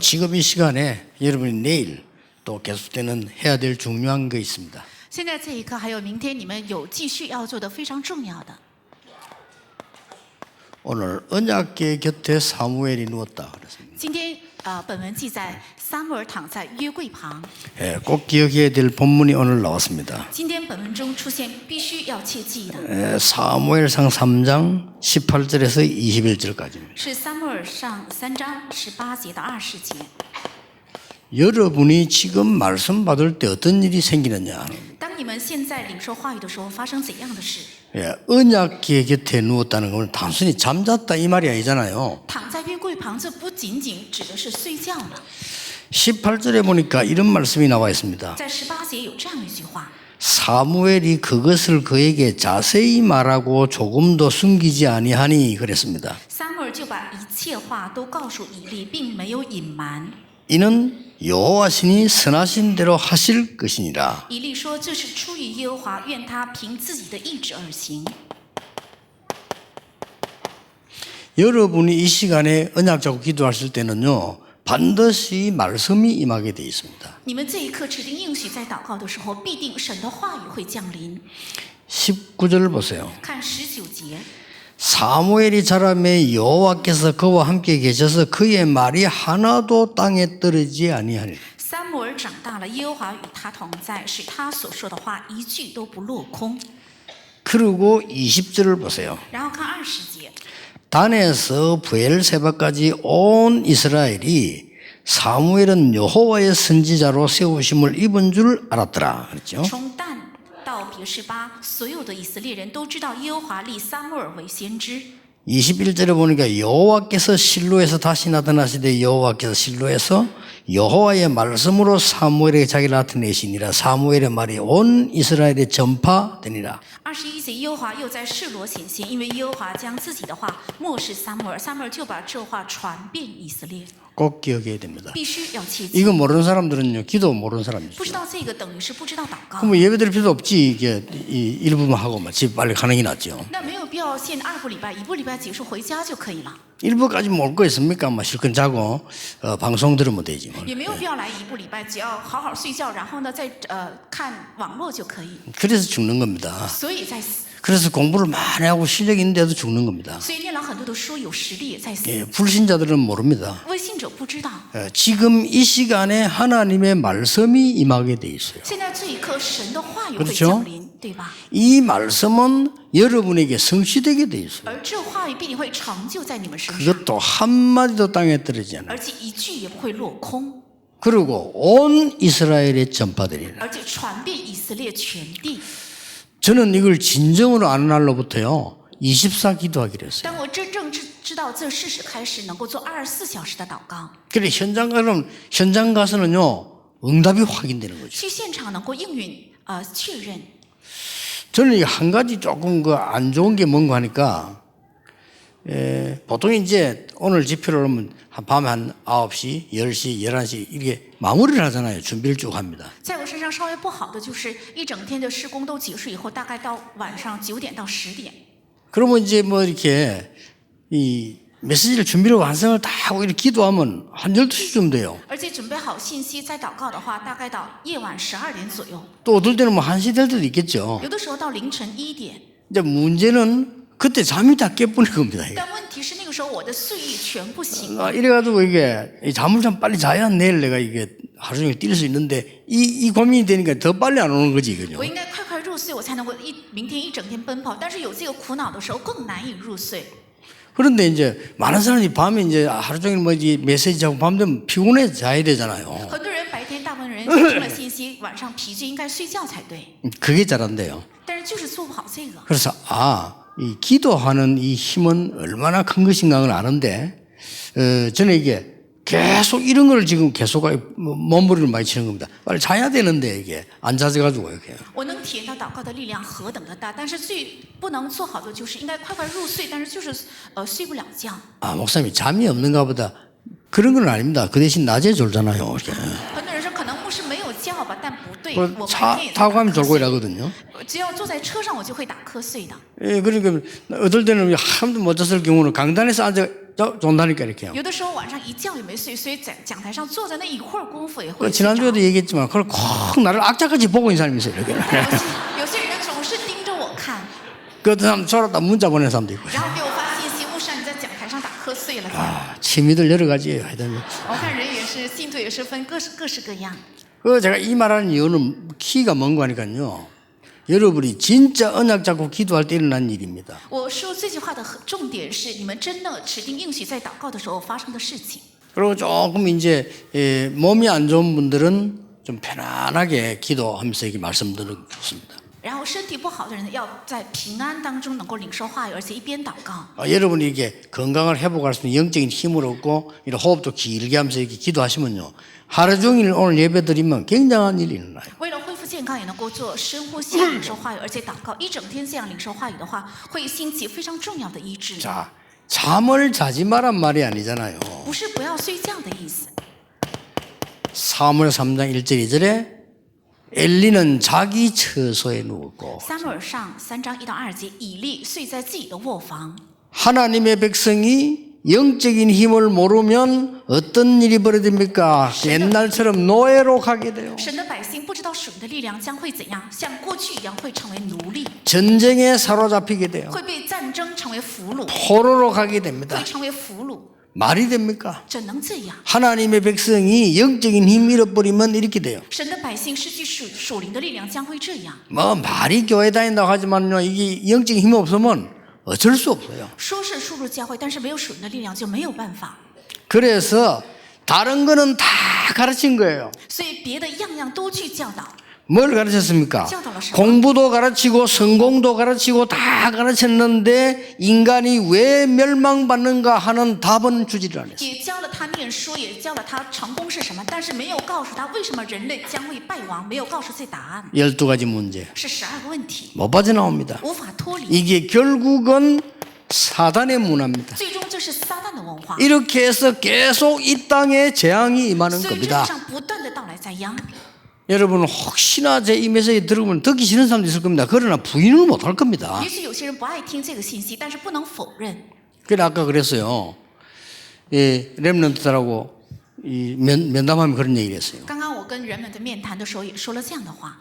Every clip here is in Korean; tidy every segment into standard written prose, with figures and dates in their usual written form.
지금 이 시간에 여러분이 내일 또 계속되는 해야 될 중요한 거 있습니다. 现在这一刻，还有明天，你们有继续要做的非常重要的。 오늘 언약궤 곁에 사무엘이 누웠다 그랬습니다. 今天本文记载撒母耳躺在约柜旁。 꼭 기억해야 될 본문이 오늘 나왔습니다. 今天本文中出现必须要切记的， 사무엘상 3장 18절에서 21절까지입니다. 是撒母耳上3章18节到20节。 여러분이 지금 말씀 받을 때 어떤 일이 생기느냐? 当你们现在领受话语的时候，发生怎样的事？ 언약궤 곁에 누웠다는 건 단순히 잠잤다 이 말이 아니잖아요. 躺在约柜旁，这不仅仅指的是睡觉了。 18절에 보니까 이런 말씀이 나와 있습니다. 在18节有这样一句话： 사무엘이 그것을 그에게 자세히 말하고 조금도 숨기지 아니하니 그랬습니다. 撒母耳就把一切话都告诉以利，并没有隐瞒。 이는 여호와 신이 선하신 대로 하실 것이니라. 以利说：“这是出于耶和华，愿他凭自己的意志而行。” 여러분이 이 시간에 언약 잡고 기도하실 때는요, 반드시 말씀이 임하게 되어 있습니다. 你们这一刻指定应许，在祷告的时候，必定神的话语会降临。 19절을 보세요. 看19节， 사무엘이 자라매 여호와께서 그와 함께 계셔서 그의 말이 하나도 땅에 떨어지지 아니하니. 撒母耳长大了，耶和华与他同在，使他所说的话一句都不落空。 그리고 20절을 보세요. 然后看20节， 단에서 부엘세바까지 온 이스라엘이 사무엘은 여호와의 선지자로 세우심을 입은 줄 알았더라. 그렇죠? 从但到别是巴，所有的以色列人都知道耶和华立撒母耳为先知。 21절에 보니까 여호와께서 실로에서 다시 나타나시되 여호와께서 실로에서 여호와의 말씀으로 사무엘에게 자기를 나타내시니라. 사무엘의 말이 온 이스라엘에 전파되니라. 21节，耶和华又在示罗显现，因为耶和华将自己的话漠视撒母耳，撒母耳就把这话传遍以色列。 꼭 기억해야 됩니다. 必须要切记。 이거 모르는 사람들은요, 기도 모르는 不知 사람이죠. 道这个等于是不知道祷告。 그럼 예배 드릴 필요도 없지. 이게 이 일부만 하고 집 빨리 가는 게 낫죠. 那没有必要限2部礼拜，1部礼拜结束回家就可以了， 일부까지 몰 거 있습니까? 실컷 자고 방송 들으면 되지. 뭐. 也没有必要来1部礼拜，只要好好睡觉，然后呢再看网络就可以。 그래서 죽는 겁니다. 所以在死， 그래서 공부를 많이 하고 실력이 있는데도 죽는 겁니다. 所以念了很多的书，有实力也在死。 불신자들은 모릅니다. 未信者不知道， 지금 이 시간에 하나님의 말씀이 임하게 돼 있어요. 现在这一刻神的话语会 그렇죠 降临，对吧？ 이 말씀은 여러분에게 성취되게 돼 있어요. 而这话语必定会成就在你们身上， 그것도 한마디도 땅에 떨어지지 않아요. 而且一句也不会落空， 그리고 온 이스라엘에 전파되리라. 而且传遍以色列全地。 저는 이걸 진정으로 아는 날로부터요, 24 기도하기로 했어요. 当我真正知道这事实开始，能够做24小时的祷告， 그래 현장 가서는요, 응답이 확인되는 거죠. 去现场能够应允确认。 저는 이게 한 가지 조금 안 좋은 게 뭔가 하니까, 보통 이제 오늘 집회를 하면 밤에 한 9시, 10시, 11시 이렇게 마무리를 하잖아요. 준비를 쭉 합니다. 在我身上稍微不好的就是一整天的施工都结束以后，大概到晚上9点到10点。 그러면 이제 뭐 이렇게 이 메시지를 준비를 완성을 다 하고 이렇게 기도하면 한 12시쯤 돼요. 而且准备好信息再祷告的话，大概到夜晚12点左右， 또 어떨 때는 뭐 1시 될 때도 있겠죠. 有的时候到凌晨1点。 이제 문제는 그때 잠이 다 깨뿌는 겁니다. 이게. 但问题是那个时候我的睡意全部醒， 이래가지고 이게 잠을 좀 빨리 자야 내일 내가 이게 하루 종일 뛸 수 있는데 이 고민이 되니까 더 빨리 안 오는 거지, 그죠? 我应该快快入睡，我才能够明天一整天奔跑。但是有这个苦恼的时候，更难以入睡。 그런데 이제 많은 사람이 밤에 이제 하루 종일 뭐지 메시지 하고 밤 되면 피곤해 자야 되잖아요. 很多人白天，大部分人听了信息，晚上疲倦，应该睡觉才对。 그게 잘 안 돼요. 但是就是做不好这个。 그래서 이 기도하는 이 힘은 얼마나 큰 것인가를 아는데 저는 이게 계속 이런 걸 지금 계속 몸부림을 많이 치는 겁니다. 빨리 자야 되는데 이게 안 자져가지고 이렇게. 我能体验到祷告的力量何等的大，但是最不能做好的就是应该快快入睡，但是就是睡不了觉。 목사님이 잠이 없는가 보다. 그런 건 아닙니다. 그 대신 낮에 졸잖아요. 이렇게. 很多人说可能牧师没有觉法，但不对。 그 我 차 白天也在 타고 打 가면 瞌 졸고 睡， 이러거든요. 只要坐在车上，我就会打瞌睡的。 예, 그러니까 어떨 때는 한도 못 잤을 경우는 강단에서 앉아 존다니까 이렇게요. 有的时候晚上一觉也没睡，所以在讲台上坐在那一会儿功夫也 그 会睡着。 지난주에도 얘기했지만 그걸 콕 나를 악착같이 보고 있는 사람이 있어요. 이렇게. 有些人总是盯着我看， 그 어떤 사람 졸았다 문자 보내는 사람도 있고. 然后给我发信息，牧师你在讲台上打瞌睡了。 취미들 여러 가지예요. 하여튼. 我看人也是，信徒也是分各式各样。 그 제가 이 말하는 이유는 키가 뭔가 하니까요. 여러분이 진짜 언약 잡고 기도할 때 일어난 일입니다. 我说这句话的重点是，你们真的指定应许在祷告的时候发生的事情。 그리고 조금 이제 몸이 안 좋은 분들은 좀 편안하게 기도하면서 이렇게 말씀드리고 싶습니다. 然后身体不好的人要在平安当中能够领受话语，而且一边祷告。 여러분이 이렇게 건강을 회복할 수 있는 영적인 힘을 얻고 이런 호흡도 길게 하면서 이렇게 기도하시면요. 하루 종일 오늘 예배 드리면 굉장한 일이 일어나요. 为了恢复健康，也能够做深呼吸领受话语，而且祷告一整天这样领受话语的话，会兴起非常重要的医治。 자, 잠을 자지 마란 말이 아니잖아요. 不是不要睡觉的意思。 사무엘 3장 1절 2절에 엘리는 자기 처소에 누웠고 撒母耳上3章1到2节，以利睡在自己的卧房。 하나님의 백성이 영적인 힘을 모르면 어떤 일이 벌어집니까? 옛날처럼 노예로 가게 돼요. 神的百姓不知道属灵的力量将会怎样，像过去一样会成为奴隶， 전쟁에 사로잡히게 돼요. 会被战争成为俘虏， 포로로 가게 됩니다. 会成为俘虏。 말이 됩니까? 怎能这样？ 하나님의 백성이 영적인 힘 잃어버리면 이렇게 돼요. 神的百姓失去属灵的力量将会这样。 뭐 말이 교회 다닌다고 하지만요. 이게 영적인 힘이 없으면 어쩔 수 없어요. 说是输入教会，但是没有属灵的力量就没有办法。 그래서 다른 거는 다 가르친 거예요. 所以别的样样都去教导。 뭘 가르쳤습니까?教导了什么? 공부도 가르치고 성공도 가르치고 다 가르쳤는데 인간이 왜 멸망받는가 하는 답은 주지를 않았어요. 也教了他念书，也教了他成功是什么，但是没有告诉他为什么人类将会败亡，没有告诉这答案。 12가지 문제 是12个问题， 못 빠져나옵니다. 无法脱离。 이게 결국은 사단의 문화입니다. 最终这是撒旦的文化， 이렇게 해서 계속 이 땅에 재앙이 임하는 所以这 겁니다. 世上不断的到来灾殃。 여러분 혹시나 제 이 메시지 들으면 듣기 싫은 사람도 있을 겁니다. 그러나 부인을 못할 겁니다. 也许有些人不爱听这个信息，但是不能否认。 그래 아까 그랬어요. 렘넌트들하고 면담하면 그런 얘기를 했어요. 刚刚我跟人们的面谈的时候也说了这样的话：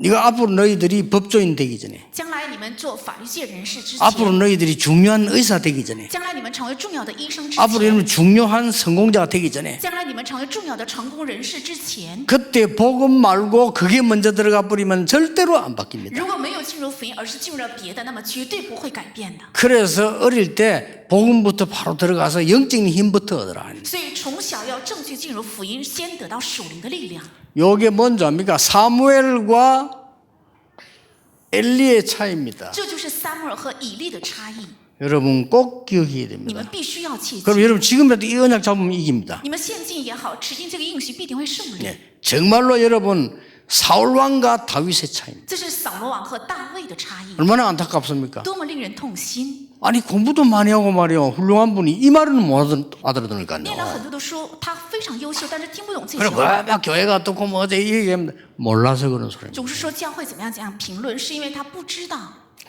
네가 앞으로 너희들이 법조인 되기 전에 将来你们做法律界人士之 앞으로 前， 너희들이 중요한 의사 되기 전에 将来你们成为重要的医生之 앞으로 前， 여러분 중요한 성공자가 되기 전에 将来你们成为重要的成功人士之前， 그때 복음 말고 그게 먼저 들어가 버리면 절대로 안 바뀝니다. 如果没有进入福音，而是进入了别的，那么绝对不会改变的。 그래서 어릴 때 복음부터 바로 들어가서 영적인 힘부터 얻으라. 所以从小要正确进入福音，先得到属灵的力量。 요게 뭔지 압니까? 사무엘과 엘리의 차이입니다. 这就是撒母耳和以利的差异， 여러분 꼭 기억해야 你 됩니다. 们必须要切记。 그럼 여러분 지금이라도 이 언약 잡으면 이깁니다. 你们现今也好，持定这个应许必定会胜利。 정말로 여러분 사울왕과 다윗의 차이입니다. 这是扫罗王和大卫的差异， 얼마나 안타깝습니까? 多么令人痛心！ 아니 공부도 많이 하고 말이요 훌륭한 분이 이 말은 못 念了 알아들으니까요. 很多的书，他非常优秀，但是听不懂这些 그래 话， 막 교회가 어떻고 뭐 어제 얘기합니다. 몰라서 그런 소리입니다. 总是说教会怎么样怎样评论，是因为他不知道。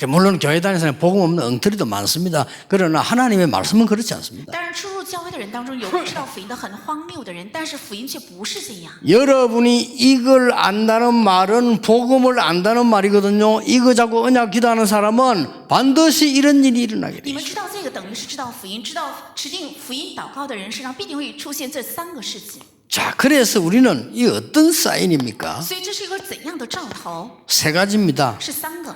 물론 교회 다니는 사람이 복음 없는 엉터리도 많습니다. 그러나 하나님의 말씀은 그렇지 않습니다. 当然，出入教会的人当中有不知道福音的很荒谬的人，但是福音却不是这样。 여러분이 이걸 안다는 말은 복음을 안다는 말이거든요. 이거 자꾸 언약 기도하는 사람은 반드시 이런 일이 일어나게 你 돼요. 们知道这个，等于是知道福音，知道持定福音祷告的人身上必定会出现这3个事情。 자, 그래서 우리는 이 어떤 사인입니까? 所以这是一个怎样的兆头？ 세 가지입니다. 是3个，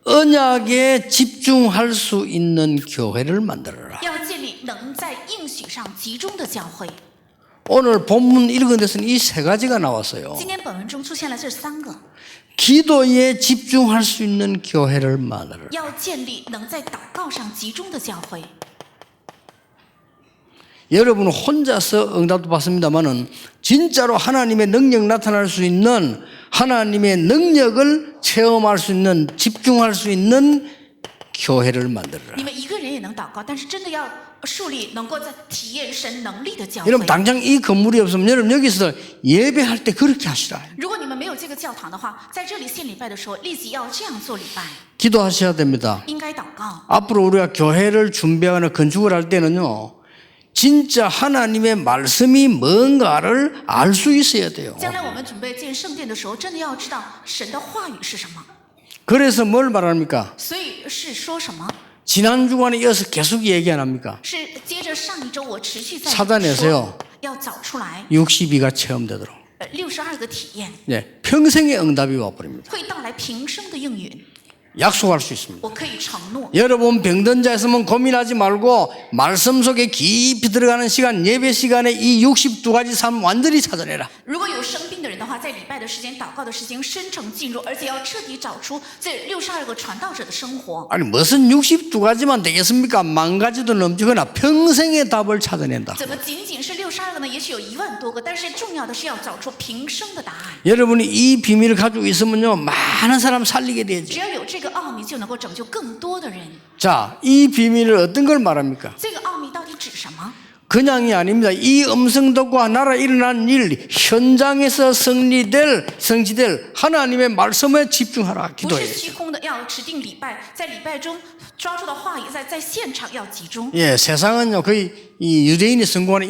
언약에 집중할 수 있는 교회를 만들어라. 要建立能在应许上集中的教会。 오늘 본문 읽은 데서는 이 세 가지가 나왔어요. 今天本文中出现了这3个， 기도에 집중할 수 있는 교회를 만들어라. 要建立能在祷告上集中的教会。 여러분은 혼자서 응답도 받습니다만은 진짜로 하나님의 능력 나타날 수 있는 하나님의 능력을 체험할 수 있는 집중할 수 있는 교회를 만들어라. 你们一个人也能祷告，但是真的要树立能够在体验神能力的教会。 여러분 당장 이 건물이 없으면 여러분 여기서 예배할 때 그렇게 하시라. 如果你们没有这个教堂的话，在这里献礼拜的时候，立即要这样做礼拜， 기도하셔야 됩니다. 应该祷告。 앞으로 우리가 교회를 준비하거나 건축을 할 때는요. 진짜 하나님의 말씀이 뭔가를 알 수 있어야 돼요. 将来我们准备建圣殿的时候，真的要知道神的话语是什么。 그래서 뭘 말합니까? 所以是说什么？ 지난 주간에 이어서 계속 얘기 안 합니까? 是接着上一周我持续在 찾아내세요. 说，要找出来 62가 체험되도록. 62个体验， 네, 평생의 응답이 와버립니다. 会到来平生的应允。 약속할 수 있습니다. 我可以承诺， 여러분 병든 자 있으면 고민하지 말고 말씀 속에 깊이 들어가는 시간, 예배 시간에 이 62가지 삶 완전히 찾아내라. 如果有生病的人的话，在礼拜的时间、祷告的时间深层进入，而且要彻底找出这62个传道者的生活。 아니 무슨 62가지만 되겠습니까? 10,000가지도 넘치거나 평생의 답을 찾아낸다. 怎么仅仅是62个呢？也许有1万多个，但是重要的是要找出平生的答案。 여러분이 이 비밀을 가지고 있으면요 많은 사람 살리게 只 되죠. 要有这个奥秘，就能够拯救更多的人。 자, 이 비밀을 어떤 걸 말합니까? 这个奥秘到底指什么？ 그냥이 아닙니다. 이 음성 듣고 나라 일어난 일 현장에서 성취될 하나님의 말씀에 집중하라. 不是 기도해. 虚空的，要指定礼拜，在礼拜中抓住的话语，在现场要集中。 예, 세상은요 거의 이 유대인이 성공하는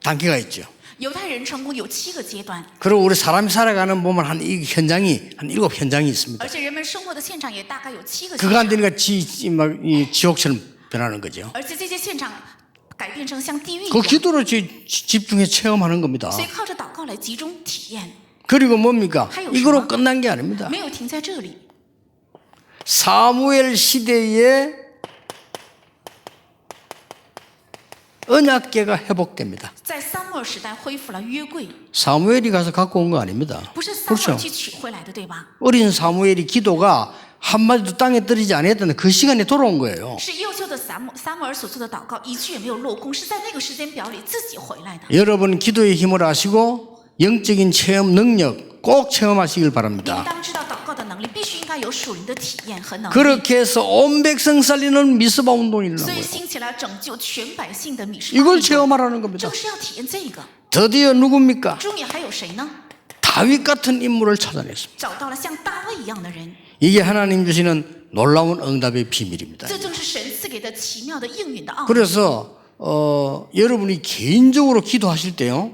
7단계가 있죠. 犹太人成功有7个阶段， 그리고 우리 사람이 살아가는 보면 한 이 현장이 한 7현장이 있습니다. 而且人们生活的现场也大概有7个现 그거 场， 안 되니까 이 지옥처럼 변하는 거죠. 而且这些现场改变成像地狱一 그 样， 기도로 집중해 체험하는 겁니다. 所以靠着祷告来集中体验， 그리고 뭡니까? 하요, 이거로什么? 끝난 게 아닙니다. 没有停在这里。 사무엘 시대에 언약궤가 회복됩니다. 在撒母耳时代恢复了约柜， 사무엘이 가서 갖고 온 거 아닙니다. 不是撒母 그렇죠. 耳去取回来的，对吧？ 어린 사무엘이 기도가 한마디도 땅에 떨어지지 않았다는 그 시간에 돌아온 거예요. 是幼秀的撒母耳所做的祷告，一句也没有落空，是在那个时间表里自己回来的。 여러분 기도의 힘을 아시고 영적인 체험 능력 꼭 체험하시길 你们 바랍니다. 当知道祷告的能力，必须应该有属灵的体验和能力。 그렇게 해서 온 백성 살리는 미스바 운동이 일어난 所以 거예요. 兴起来拯救全百姓的米士巴 이걸 运动， 체험하라는 겁니다. 就是要体验这个。 드디어 누굽니까? 终于还有谁呢？ 다윗 같은 인물을 찾아냈습니다. 找到了像大卫一样的人， 이게 하나님 주시는 놀라운 응답의 비밀입니다. 这正是神赐给的奇妙的应允的奥秘。 그래서 여러분이 개인적으로 기도하실 때요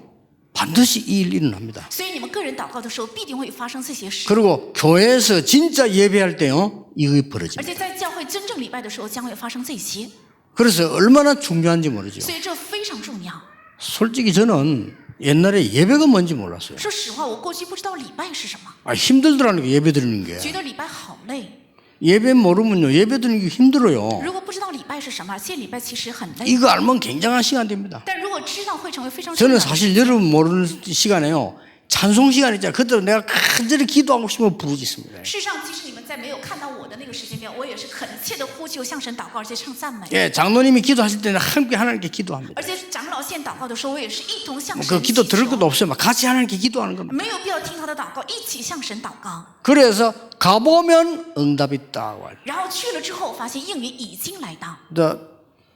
반드시 이 일이 일어납니다. 所以你们个人祷告的时候，必定会发生这些事。 그리고 교회에서 진짜 예배할 때요 이거 而 벌어집니다. 且在教会真正礼拜的时候，将会发生这些， 그래서 얼마나 중요한지 모르죠. 所以这非常重要。 솔직히 저는 옛날에 예배가 뭔지 몰랐어요. 说实话，我过去不知道礼拜是什么， 힘들더라는 게 예배 드리는 게. 觉得礼拜好累。 예배 모르면요 예배 드리는 게 힘들어요. 如果不知道礼拜是什么，献礼拜其实很累。 이거 알면 굉장한 시간 됩니다. 但如果知道，会成为非常重 저는 要的。 사실 여러분 모르는 시간에요 찬송 시간 있잖아요. 그때 내가 간절히 기도하고 싶으면 부르짖습니다. 事实上，即使你们在没有看到我的那个时间表，我也是恳切的呼求，向神祷告，而且唱赞美。 예, 장로님이 기도하실 때는 함께 하나님께 기도합니다. 而且长老献祷告的时候，我也是一同向 그 神 기도 祈 들을 것도 求， 없어요. 막 같이 하나님께 기도하는 겁니다. 没有必要听他的祷告，一起向神祷告。 그래서 가보면 응답이 딱 와요. 然后去了之后，发现应允已经来到。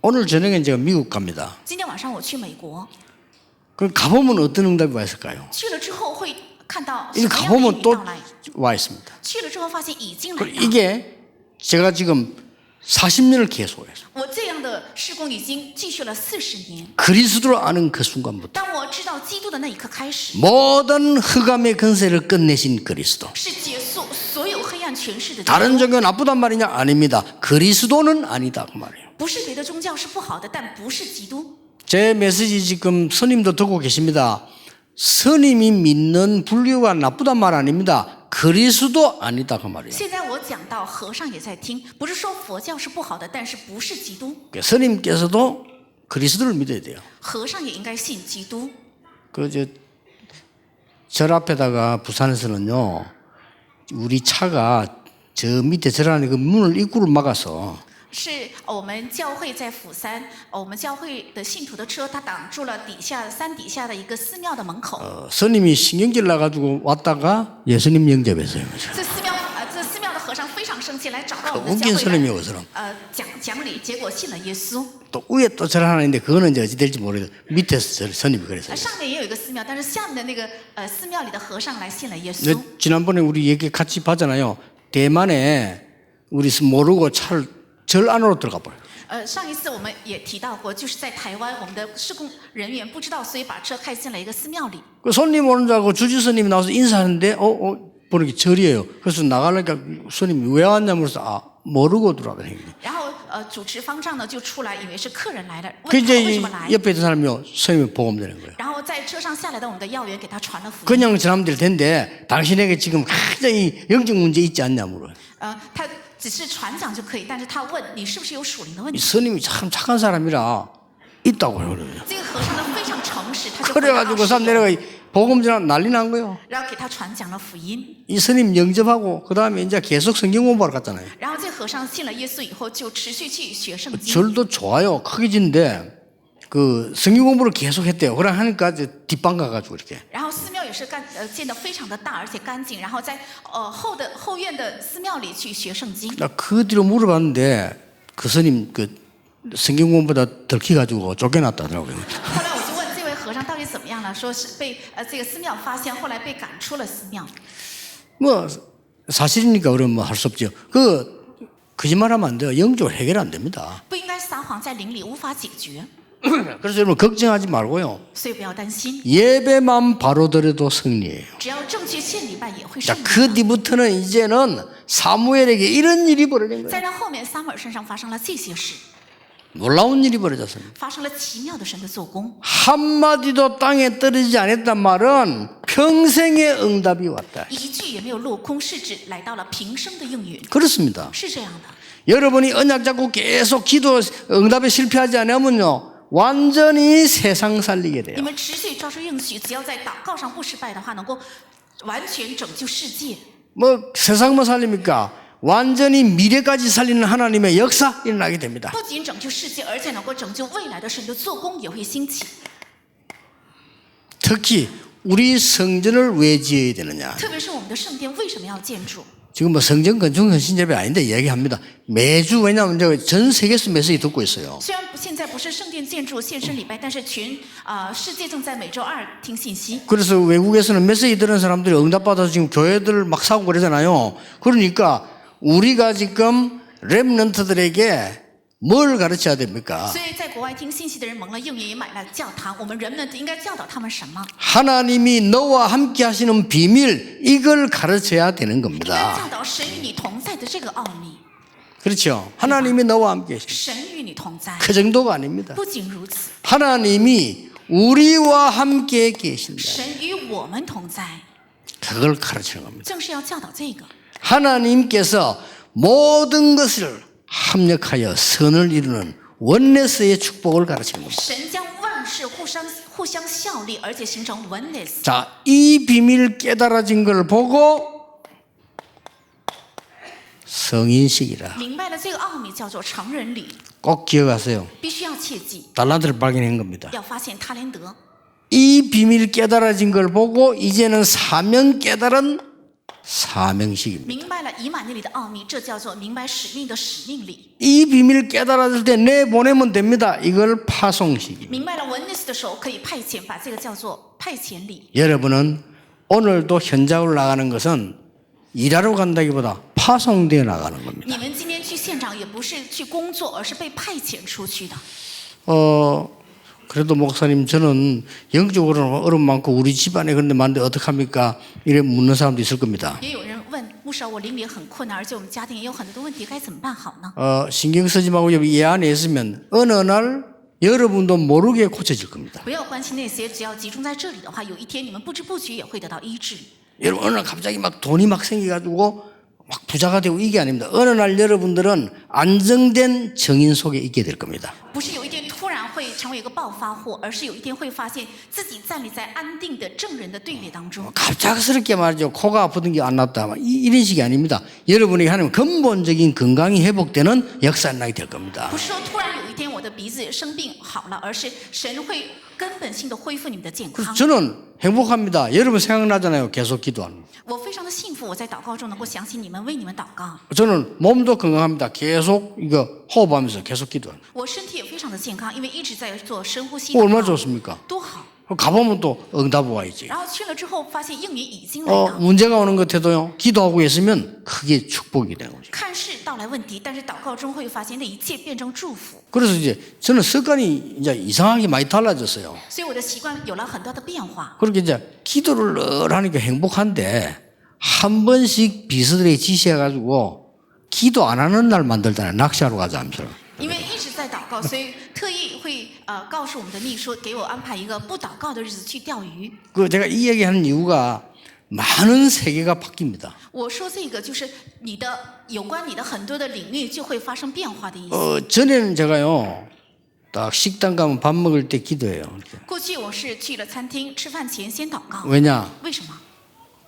오늘 저녁에 제가 미국 갑니다. 今天晚上我去美国， 그럼 가보면 어떤 응답이 와 있을까요? 去了之后会看到什 이 么样的应 가보면 允 또 到来？ 와 있습니다. 去了之后发现已经来 그리고 到。 이게 제가 지금 40년을 계속해서 我这样的事工已经继续了40年。 그리스도를 아는 그 순간부터 当我知道基督的那一刻开始， 모든 흑암의 근세를 끝내신 그리스도. 是结束所有黑暗权势的基督。 다른 종교 나쁘단 말이냐? 아닙니다. 그리스도는 아니다 그 말이에요. 不是别的宗教是不好的，但不是基督。 제 메시지 지금 스님도 듣고 계십니다. 스님이 믿는 불교가 나쁘단 말 아닙니다. 그리스도 아니다 그 말이에요. 现在我讲到和尚也在听，不是说佛教是不好的，但是不是基督。 스님께서도 그리스도를 믿어야 돼요. 和尚也应该信基督。 절 앞에다가 부산에서는요 우리 차가 저 밑에 절 안에 그 문을 입구를 막아서 是我们教会在釜山，我们教会的信徒的车，它挡住了山底下的一个寺庙的门口。 스님이 신경질 나가지고 왔다가 예수님 영접했어요. 这寺庙的和尚非常生气来找到我 그 们的教 웃긴 会 스님이요, 来 그 사람. 讲理，结果信了耶稣。 또 위에 또 절 하나 있는데 그거는 이제 어찌 될지 모르겠어요. 밑에서 스님이 그랬어요. 上面也有一个寺庙，但是下面的那个寺庙里的和尚来信了耶 근데 稣。 지난번에 우리 얘기 같이 봤잖아요. 대만에 우리 모르고 차를 절 안으로 들어가 버려요. 上一次我们也提到过，就是在台湾，我们的施工人员不知道，所以把车开进了一个寺庙里。 그 손님 오는 줄 알고 주지 스님이 나와서 인사하는데 보는 게 절이에요. 그래서 나가려니까 스님이 왜 왔냐면 그래서 모르고 들어가더니. 然后主持方丈呢就出来，以为是客人来了， 그 问他为 이제 什么来。 옆에 있던 사람이요 스님이 보험되는 거예요. 然后在车上下来的我们的要员给他传了福音。 그냥 지나면 될 텐데 당신에게 지금 굉장히 영적 문제 있지 않냐 물어요. 他只是传讲就可以，但是他问你是不是有属灵的问 이 题？ 스님이 참 착한 사람이라 있다고 그러거든요. 这个和尚呢非常诚实，他就回答 그래가지고 그 사람 내려가 복음 전화 난리 난 거예요. 然后给他传讲了福音。 이 스님 영접하고 그 다음에 이제 계속 성경 공부하러 갔잖아요. 然后这和尚信了耶稣以后，就持续去学圣经。 절도 좋아요. 크게 짓는데 그 성경 공부를 계속 했대요. 그래 하니까 이제 뒷방 가가지고 이렇게. 然后寺庙也是建得非常的大，而且干净。然后在后院的寺庙里去学圣经。 나 그 뒤로 물어봤는데 그 스님 그 성경 공부보다 들키가지고 쫓겨났다더라고요. 后来我就问这位和尚到底怎么样了，说是被这个寺庙发现，后来被赶出了寺庙。 뭐 사실이니까 그러면 뭐 할 수 없죠. 그 거짓말하면 안 돼요. 영적으로 해결 안 됩니다. 不应该撒谎，在灵里无法解决， 그래서 여러분 걱정하지 말고요. 所以不要担心， 예배만 바로 드려도 승리예요. 只要正确献礼拜也会 자, 胜利。 그 뒤부터는 이제는 사무엘에게 이런 일이 벌어진 거예요. 再让后面撒母耳身上发生了这些事， 놀라운 일이 벌어졌습니다. 发生了奇妙的神的做工。 한마디도 땅에 떨어지지 않았단 말은 평생의 응답이 왔다. 一句也没有落空，是指来到了平生的应允， 그렇습니다. 是这样的。 여러분이 언약 잡고 계속 기도 응답에 실패하지 않으면요. 완전히 세상 살리게 돼요. 你们持续抓住应许，只要在祷告上不失败的话，能够完全拯救世界。 뭐 세상만 살립니까? 완전히 미래까지 살리는 하나님의 역사 일어나게 됩니다. 不仅拯救世界，而且能够拯救未来的神的做工也会兴起。 특히 우리 성전을 왜 지어야 되느냐? 特别是我们的圣殿为什么要建筑？ 지금 뭐 성전 건축 헌신제비 아닌데 얘기합니다. 매주 왜냐하면 전 세계에서 메시지 듣고 있어요. 虽然现在不是圣殿建筑献身礼拜，但是全世界正在每周二听信息。 그래서 외국에서는 메시지 들은 사람들이 응답받아서 지금 교회들 막 사고 그러잖아요. 그러니까 우리가 지금 렘넌트들에게 뭘 가르쳐야 됩니까? 所以在国外听信息的人蒙了应允，也买了教堂。我们人们应该教导他们什么？ 하나님이 너와 함께 하시는 비밀 이걸 가르쳐야 되는 应该 겁니다. 教导神与你同在的这个奥秘。 그렇죠. 하나님이 너와 함께 하시는 神与你同在。 그 정도가 아닙니다. 不仅如此， 하나님이 우리와 함께 계신다. 神与我们同在， 그걸 가르치는 겁니다. 正是要教导这个。 하나님께서 모든 것을 합력하여 선을 이루는 원네스의 축복을 가르치는 겁니다. 神将万事互相效力，而且形成 oneness。 자, 이 비밀 깨달아진 걸 보고 성인식이라 明白了这个奥秘，叫做成人礼， 꼭 기억하세요. 必须要切记， 달란트를 발견한 겁니다. 要发现他连德。 이 비밀 깨달아진 걸 보고 이제는 사명 깨달은 사명식입니다. 明白了以马内利的奥秘，这叫做明白使命的使命礼。 이 비밀 깨달았을 때 내보내면 됩니다. 이걸 파송식입니다. 明白了 oneness 的时候，可以派遣，把这个叫做派遣礼。 여러분은 오늘도 현장으로 나가는 것은 일하러 간다기보다 파송되어 나가는 겁니다. 你们今天去现场，也不是去工作，而是被派遣出去的。 그래도 목사님 저는 영적으로는 어려움 많고 우리 집안에 그런데 많은데 어떡합니까? 이래 묻는 사람도 있을 겁니다. 也有人问牧师，我邻里很困难，而且我们家庭也有很多的问题，该怎么办好呢？ 신경 쓰지 말고 이 안에 있으면 어느 날 여러분도 모르게 고쳐질 겁니다. 不要关心那些，只要集中在这里的话，有一天你们不知不觉也会得到医治。 여러분 어느 날 갑자기 막 돈이 막 생겨가지고 막 부자가 되고 이게 아닙니다. 어느 날 여러분들은 안정된 정인 속에 있게 될 겁니다. 不是有一天突然会成为一个暴发户，而是有一天会发现自己站立在安定的正人的队列当中。 갑작스럽게 말이죠. 코가 아프던 게 안 났다. 이런 식이 아닙니다. 여러분에게 하는 근본적인 건강이 회복되는 역사 나게 될 겁니다. 不是说突然有一天我的鼻子生病好了，而是神会根本性的恢复你们的健 그래서 康。 저는 행복합니다. 여러분 생각나잖아요. 계속 기도하는 거. 我非常的幸福，我在祷告中能够想起你们，为你们祷告。 저는 몸도 건강합니다. 계속 이거 호흡하면서 계속 기도하는 거. 我身体也非常的健康，因为一直在做深呼吸 그거 祷 얼마나 告， 좋습니까? 多好。 가보면 또 응답 와야지. 然后去了之后，发现应允已经来到。 문제가 오는 것 같아도요. 기도하고 있으면 크게 축복이 되는 거죠. 看似到来问题，但是祷告中会发现那一切变成祝福。 그래서 이제 저는 습관이 이제 이상하게 많이 달라졌어요. 所以我的习惯有了很多的变化。 그렇게 이제 기도를 늘 하니까 행복한데 한 번씩 비서들이 지시해가지고 기도 안 하는 날 만들잖아요. 낚시하러 가자 하면서. 因为一直在祷告，所以特意会告诉我们的秘书，给我安排一个不祷告的日子去钓鱼。 그 제가 이 얘기하는 이유가 많은 세계가 바뀝니다. 我说这个就是你的有关你的很多的领域就会发生变化的意思。 전에는 제가요, 딱 식당 가면 밥 먹을 때 기도해요. 이렇게. 过去我是去了餐厅吃饭前先祷告， 왜냐? 为什么？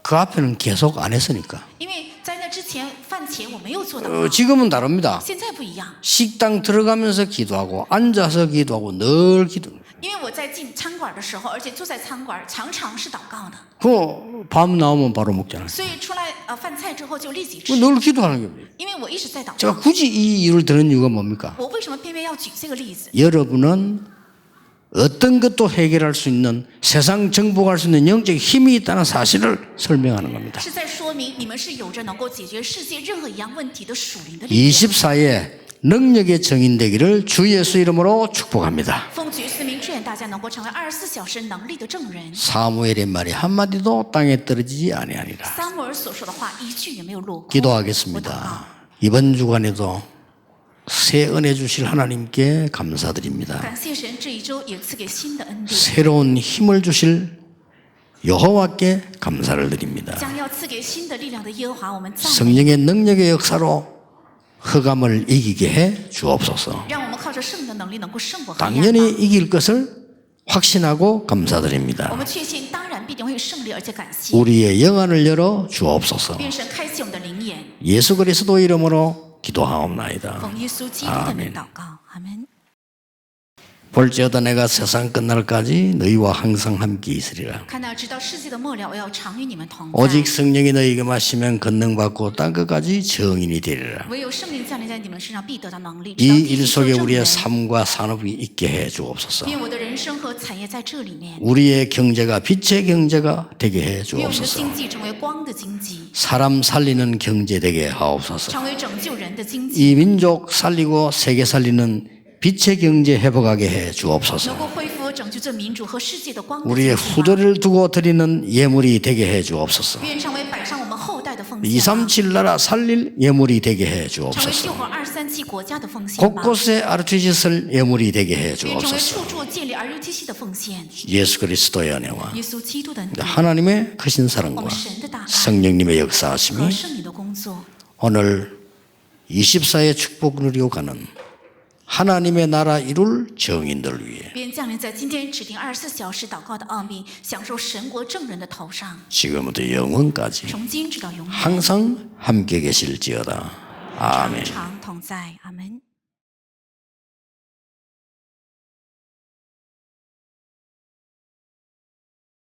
그 앞에는 계속 안 했으니까. 因为在那之前饭前我没有做祷告， 지금은 다릅니다. 现在不一样。 식당 들어가면서 기도하고 앉아서 기도하고 늘 기도. 因为我在进餐馆的时候，而且坐在餐馆常常是祷告的， 그밥 나오면 바로 먹잖아요. 所以出来饭菜之后就立即 그 吃。 늘 기도하는 겁니다. 因为我一直在祷 제가 告， 굳이 이 이유를 드는 이유가 뭡니까? 我为什么偏偏要举这个例子？ 여러분은 어떤 것도 해결할 수 있는 세상 정복할 수 있는 영적 힘이 있다는 사실을 설명하는 겁니다. 是在说明你们是有着能够解决世界任何一样问题的属灵的力量。 24의 능력의 정인 되기를 주 예수 이름으로 축복합니다. 奉举四名志愿大家能够成为24小时能力的证人。 사무엘의 말이 한마디도 땅에 떨어지지 아니하니라. 撒母耳所说的话一句也没有落空。 기도하겠습니다. 이번 주간에도 새 은혜 주실 하나님께 감사드립니다. 感谢神这一周也赐给新的恩典， 새로운 힘을 주실 여호와께 감사를 드립니다. 将要赐给新的力量的耶和华，我们赞美， 성령의 능력의 역사로 흑암을 이기게 해 주옵소서. 让我们靠着圣的能力能够胜过黑暗吧。 당연히 이길 것을 확신하고 감사드립니다. 我们确信，当然必定会胜利，而且感谢。 우리의 영안을 열어 주옵소서. 愿神开启我们的灵眼， 예수 그리스도 이름으로 기도하옵나이다. 奉耶稣基督的名祷告，阿门。 볼지어다 내가 세상 끝날까지 너희와 항상 함께 있으리라. 看到直到世界的末了，我要常与你们同在。 오직 성령이 너희에게 마시면 권능받고 땅끝까지 정인이 되리라. 唯有圣灵降临在你们身上，必得到能力。 이 直到 일 地做 속에 证 우리의 人 삶과 산업이 있게 해 주옵소서. 愿我的人生和产业在这里面， 우리의 경제가 빛의 경제가 되게 해 愿我们的 주옵소서. 经济成为光的经济， 사람 살리는 경제 되게 하옵소서. 成为拯救人的经济， 이 민족 살리고 세계 살리는 빛의 경제 회복하게 해 주옵소서. 能够恢复拯救这民主和世界的光的 우리의 经济吧。 후대를 두고 드리는 예물이 되게 해 주옵소서. 愿成为摆上我们后代的奉献吧， 237 나라 살릴 예물이 되게 해 成为 주옵소서. 救活237国家的奉献吧， 곳곳에 RTG를 예물이 되게 해 愿成为 주옵소서. 处处建立 RUTC 的奉献。 예수 그리스도의 은혜와 耶稣基督的恩典， 하나님의 크신 我 사랑과 们神的大爱 성령님의 和 역사하심이 圣灵的工作， 오늘 24의 축복을 누리고 가는 하나님의 나라 이룰 정인들 위해 便降临在今天指定24小时祷告的奥秘，享受神国证人的头上， 지금부터 영원까지 从今直到永远， 항상 함께 계실지어다. 아멘. 常同在。阿门。